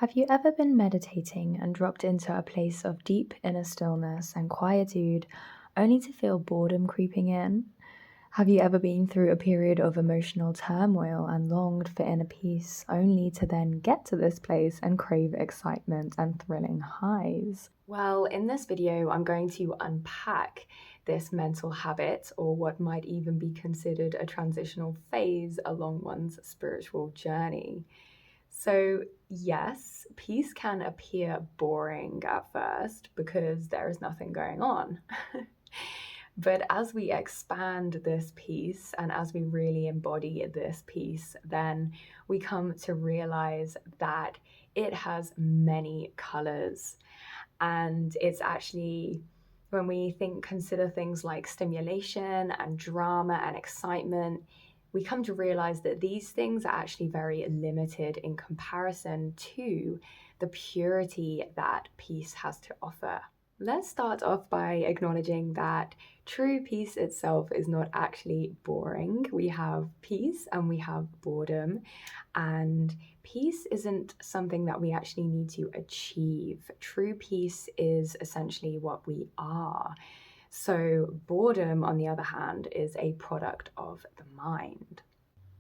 Have you ever been meditating and dropped into a place of deep inner stillness and quietude only to feel boredom creeping in? Have you ever been through a period of emotional turmoil and longed for inner peace only to then get to this place and crave excitement and thrilling highs? Well, in this video, I'm going to unpack this mental habit, or what might even be considered a transitional phase along one's spiritual journey. So, yes, peace can appear boring at first because there is nothing going on. But as we expand this peace and as we really embody this peace, then we come to realize that it has many colors. And it's actually, when we consider things like stimulation and drama and excitement, we come to realize that these things are actually very limited in comparison to the purity that peace has to offer. Let's start off by acknowledging that true peace itself is not actually boring. We have peace and we have boredom, and peace isn't something that we actually need to achieve. True peace is essentially what we are. So, boredom, on the other hand, is a product of the mind.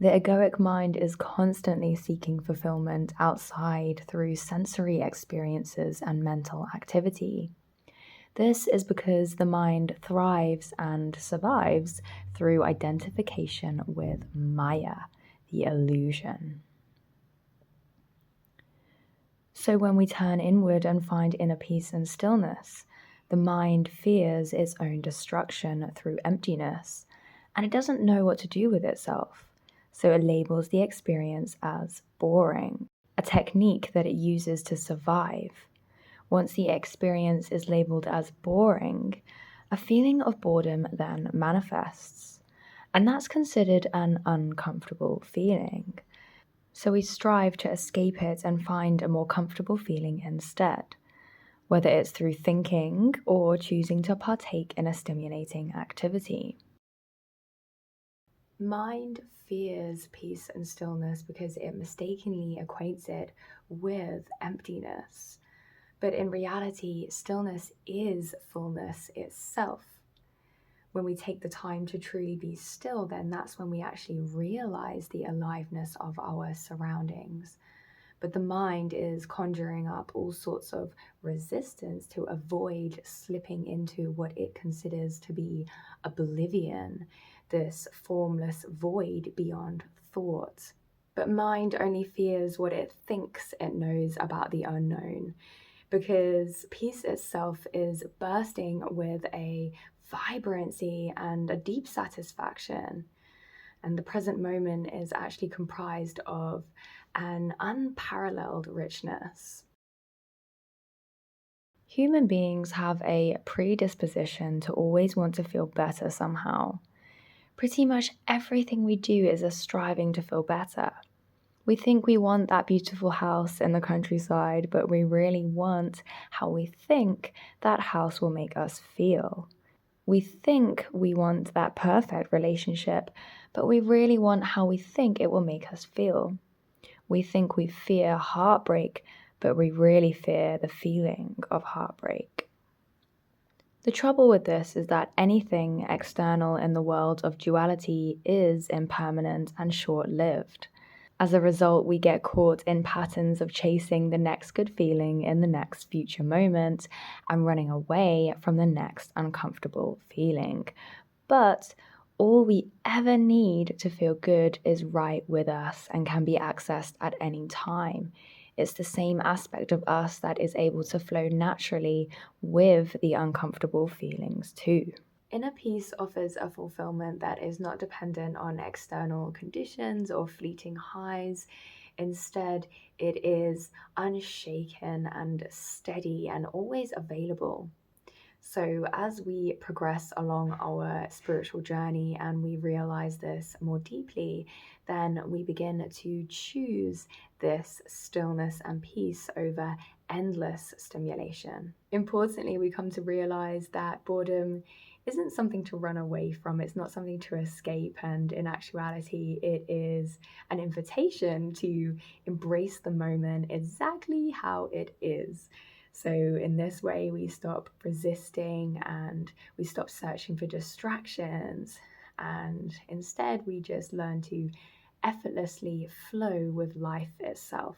The egoic mind is constantly seeking fulfillment outside through sensory experiences and mental activity. This is because the mind thrives and survives through identification with Maya, the illusion. So when we turn inward and find inner peace and stillness, the mind fears its own destruction through emptiness, and it doesn't know what to do with itself. So it labels the experience as boring, a technique that it uses to survive. Once the experience is labeled as boring, a feeling of boredom then manifests, and that's considered an uncomfortable feeling. So we strive to escape it and find a more comfortable feeling instead, whether it's through thinking or choosing to partake in a stimulating activity. Mind fears peace and stillness because it mistakenly equates it with emptiness. But in reality, stillness is fullness itself. When we take the time to truly be still, then that's when we actually realize the aliveness of our surroundings. But the mind is conjuring up all sorts of resistance to avoid slipping into what it considers to be oblivion, this formless void beyond thought. But mind only fears what it thinks it knows about the unknown, because peace itself is bursting with a vibrancy and a deep satisfaction. And the present moment is actually comprised of an unparalleled richness. Human beings have a predisposition to always want to feel better somehow. Pretty much everything we do is a striving to feel better. We think we want that beautiful house in the countryside, but we really want how we think that house will make us feel. We think we want that perfect relationship, but we really want how we think it will make us feel. We think we fear heartbreak, but we really fear the feeling of heartbreak. The trouble with this is that anything external in the world of duality is impermanent and short-lived. As a result, we get caught in patterns of chasing the next good feeling in the next future moment and running away from the next uncomfortable feeling. But all we ever need to feel good is right with us and can be accessed at any time. It's the same aspect of us that is able to flow naturally with the uncomfortable feelings too. Inner peace offers a fulfillment that is not dependent on external conditions or fleeting highs. Instead, it is unshaken and steady and always available. So, as we progress along our spiritual journey and we realize this more deeply, then we begin to choose this stillness and peace over endless stimulation. Importantly, we come to realize that boredom isn't something to run away from. It's not something to escape. And in actuality, it is an invitation to embrace the moment exactly how it is. So, in this way, we stop resisting and we stop searching for distractions. And instead, we just learn to effortlessly flow with life itself.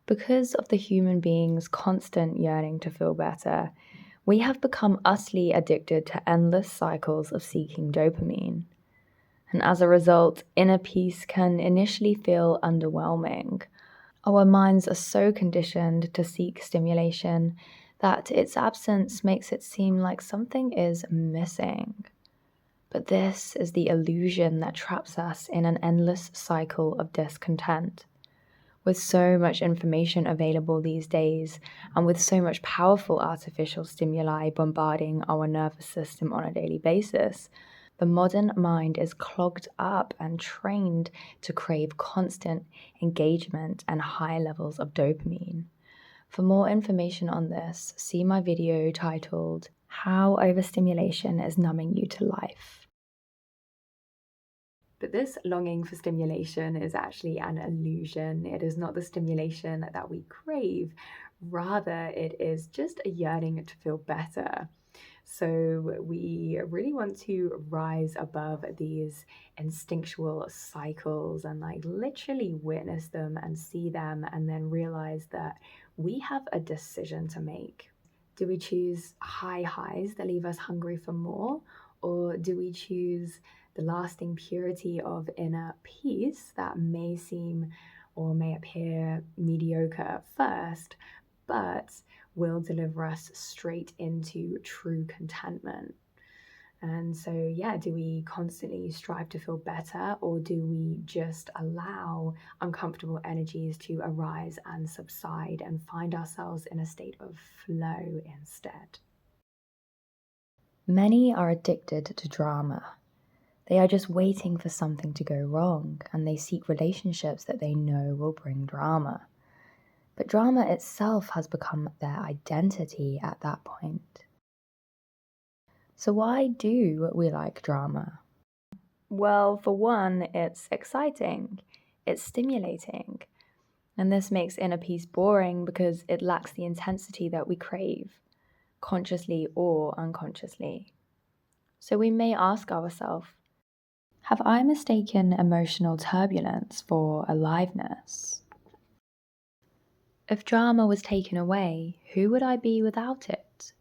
Because of the human being's constant yearning to feel better, we have become utterly addicted to endless cycles of seeking dopamine. And as a result, inner peace can initially feel underwhelming. Our minds are so conditioned to seek stimulation that its absence makes it seem like something is missing. But this is the illusion that traps us in an endless cycle of discontent. With so much information available these days, and with so much powerful artificial stimuli bombarding our nervous system on a daily basis, the modern mind is clogged up and trained to crave constant engagement and high levels of dopamine. For more information on this, see my video titled How Overstimulation is Numbing You to Life. But this longing for stimulation is actually an illusion. It is not the stimulation that we crave. Rather, it is just a yearning to feel better. So we really want to rise above these instinctual cycles and like literally witness them and see them and then realize that we have a decision to make. Do we choose high highs that leave us hungry for more? Or do we choose the lasting purity of inner peace that may seem or may appear mediocre at first, but will deliver us straight into true contentment? And so, yeah, do we constantly strive to feel better, or do we just allow uncomfortable energies to arise and subside and find ourselves in a state of flow instead? Many are addicted to drama. They are just waiting for something to go wrong, and they seek relationships that they know will bring drama. But drama itself has become their identity at that point. So why do we like drama? Well, for one, it's exciting, it's stimulating, and this makes inner peace boring because it lacks the intensity that we crave, consciously or unconsciously. So we may ask ourselves, have I mistaken emotional turbulence for aliveness? If drama was taken away, who would I be without it?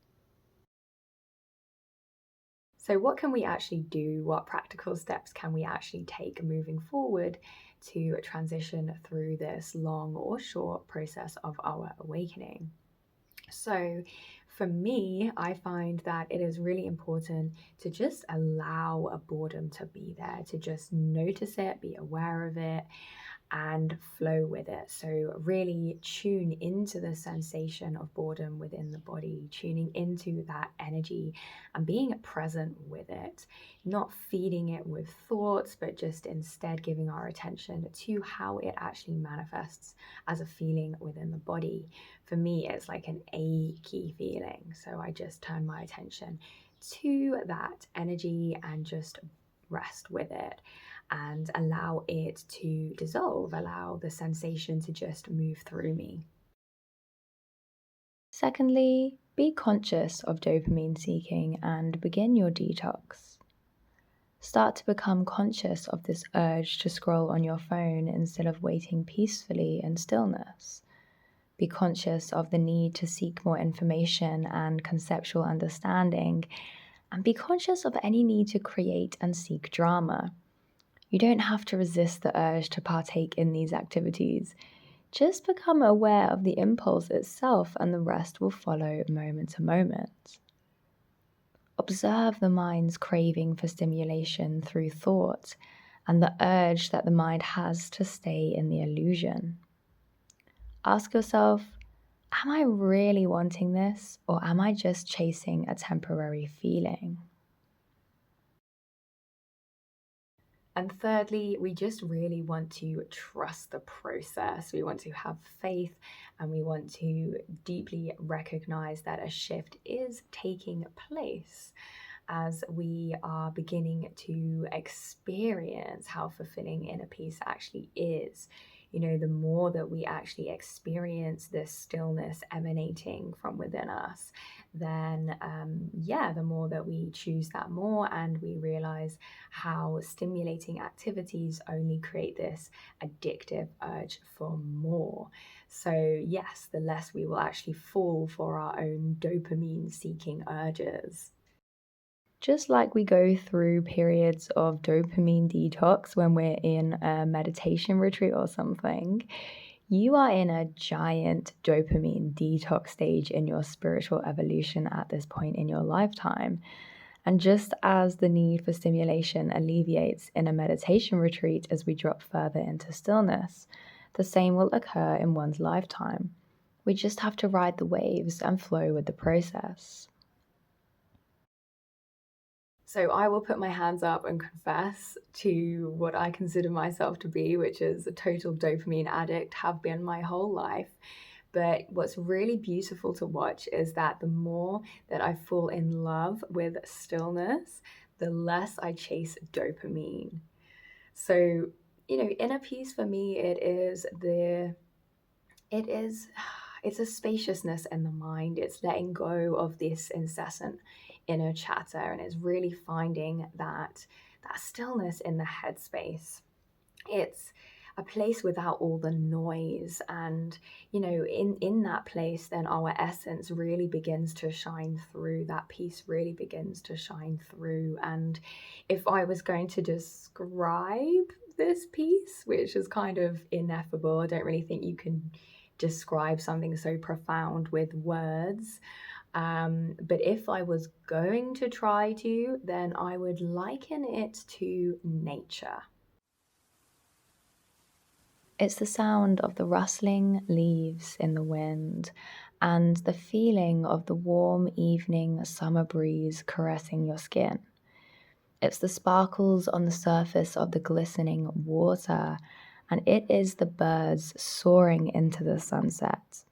So, what can we actually do? What practical steps can we actually take moving forward to transition through this long or short process of our awakening? So, for me, I find that it is really important to just allow a boredom to be there, to just notice it, be aware of it, and flow with it. So, really tune into the sensation of boredom within the body, tuning into that energy and being present with it, not feeding it with thoughts, but just instead giving our attention to how it actually manifests as a feeling within the body. For me, it's like an achy feeling. So, I just turn my attention to that energy and just rest with it and allow it to dissolve, allow the sensation to just move through me. Secondly, be conscious of dopamine seeking and begin your detox. Start to become conscious of this urge to scroll on your phone instead of waiting peacefully in stillness. Be conscious of the need to seek more information and conceptual understanding, and be conscious of any need to create and seek drama. You don't have to resist the urge to partake in these activities. Just become aware of the impulse itself, and the rest will follow moment to moment. Observe the mind's craving for stimulation through thought and the urge that the mind has to stay in the illusion. Ask yourself, am I really wanting this, or am I just chasing a temporary feeling? And thirdly, we just really want to trust the process. We want to have faith and we want to deeply recognize that a shift is taking place. as we are beginning to experience how fulfilling inner peace actually is. The more that we actually experience this stillness emanating from within us, then the more that we choose that more, and we realize how stimulating activities only create this addictive urge for more. So, yes, the less we will actually fall for our own dopamine seeking urges. Just like we go through periods of dopamine detox when we're in a meditation retreat or something, you are in a giant dopamine detox stage in your spiritual evolution at this point in your lifetime. And just as the need for stimulation alleviates in a meditation retreat as we drop further into stillness, the same will occur in one's lifetime. We just have to ride the waves and flow with the process. So I will put my hands up and confess to what I consider myself to be, which is a total dopamine addict, have been my whole life. But what's really beautiful to watch is that the more that I fall in love with stillness, the less I chase dopamine. So, inner peace for me, it's a spaciousness in the mind. It's letting go of this incessant inner chatter, and it's really finding that stillness in the headspace. It's a place without all the noise, and in that place, then our essence really begins to shine through. That peace really begins to shine through. And if I was going to describe this piece, which is kind of ineffable, I don't really think you can describe something so profound with words. But if I was going to try to, then I would liken it to nature. It's the sound of the rustling leaves in the wind and the feeling of the warm evening summer breeze caressing your skin. It's the sparkles on the surface of the glistening water, and it is the birds soaring into the sunset.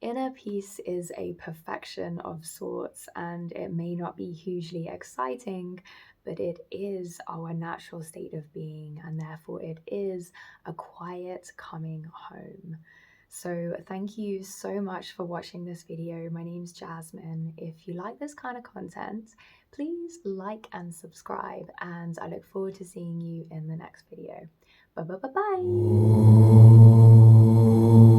Inner peace is a perfection of sorts, and it may not be hugely exciting, but it is our natural state of being, and therefore it is a quiet coming home. So thank you so much for watching this video. My name's Jasmine. If you like this kind of content, please like and subscribe, and I look forward to seeing you in the next video. Bye bye bye bye.